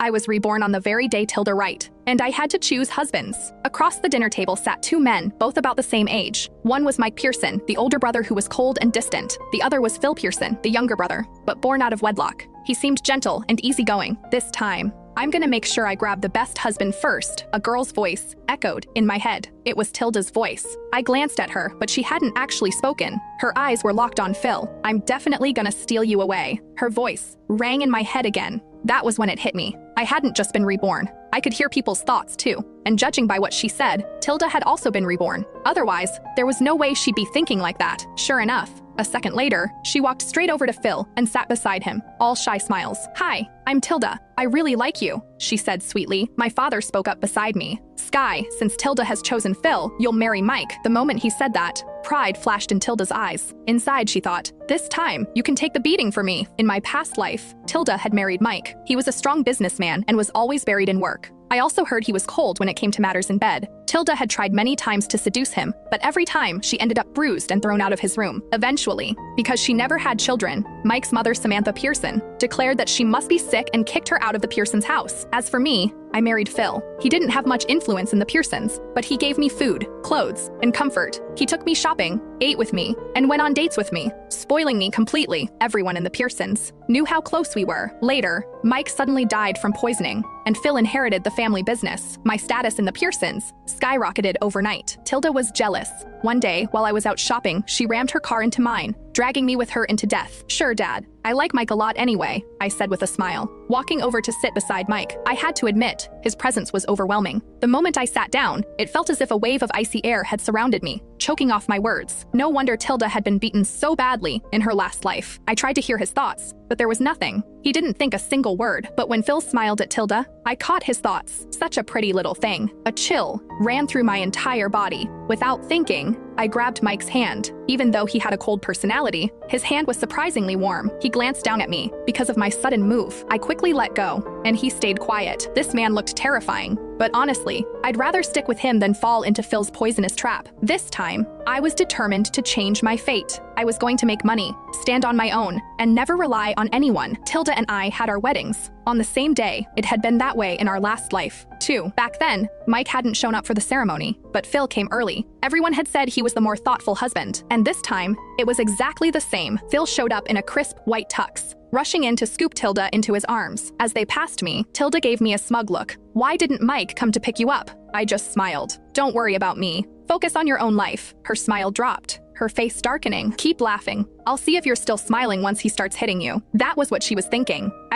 I was reborn on the very day Tilda Wright, and I had to choose husbands. Across the dinner table sat two men, both about the same age. One was Mike Pearson, the older brother who was cold and distant. The other was Phil Pearson, the younger brother, but born out of wedlock. He seemed gentle and easygoing. This time, I'm gonna make sure I grab the best husband first. A girl's voice echoed in my head. It was Tilda's voice. I glanced at her, but she hadn't actually spoken. Her eyes were locked on Phil. I'm definitely gonna steal you away. Her voice rang in my head again. That was when it hit me. I hadn't just been reborn. I could hear people's thoughts too. And judging by what she said, Tilda had also been reborn. Otherwise, there was no way she'd be thinking like that. Sure enough, a second later, she walked straight over to Phil and sat beside him, all shy smiles. "Hi, I'm Tilda. I really like you," she said sweetly. My father spoke up beside me. "Sky, since Tilda has chosen Phil, you'll marry Mike." The moment he said that, pride flashed in Tilda's eyes. Inside, she thought, "This time, you can take the beating for me." In my past life, Tilda had married Mike. He was a strong businessman and was always buried in work. I also heard he was cold when it came to matters in bed. Tilda had tried many times to seduce him, but every time she ended up bruised and thrown out of his room. Eventually, because she never had children, Mike's mother, Samantha Pearson, declared that she must be sick and kicked her out of the Pearsons' house. As for me, I married Phil. He didn't have much influence in the Pearsons, but he gave me food, clothes, and comfort. He took me shopping, ate with me, and went on dates with me, spoiling me completely. Everyone in the Pearsons knew how close we were. Later, Mike suddenly died from poisoning, and Phil inherited the family business. My status in the Pearsons skyrocketed overnight. Tilda was jealous. One day, while I was out shopping, she rammed her car into mine, dragging me with her into death. "Sure, Dad. I like Mike a lot anyway," I said with a smile. Walking over to sit beside Mike, I had to admit, his presence was overwhelming. The moment I sat down, it felt as if a wave of icy air had surrounded me, choking off my words. No wonder Tilda had been beaten so badly in her last life. I tried to hear his thoughts, but there was nothing. He didn't think a single word. But when Phil smiled at Tilda, I caught his thoughts. Such a pretty little thing. A chill ran through my entire body. Without thinking, I grabbed Mike's hand. Even though he had a cold personality, his hand was surprisingly warm. He glanced down at me. Because of my sudden move, I quickly let go, and he stayed quiet. This man looked terrifying, but honestly, I'd rather stick with him than fall into Phil's poisonous trap. This time, I was determined to change my fate. I was going to make money, stand on my own, and never rely on anyone. Tilda and I had our weddings on the same day. It had been that way in our last life, too. Back then, Mike hadn't shown up for the ceremony, but Phil came early. Everyone had said he was the more thoughtful husband, and this time, it was exactly the same. Phil showed up in a crisp white tux, rushing in to scoop Tilda into his arms. As they passed me, Tilda gave me a smug look. "Why didn't Mike come to pick you up?" I just smiled. "Don't worry about me. Focus on your own life." Her smile dropped, her face darkening. "Keep laughing. I'll see if you're still smiling once he starts hitting you." That was what she was thinking.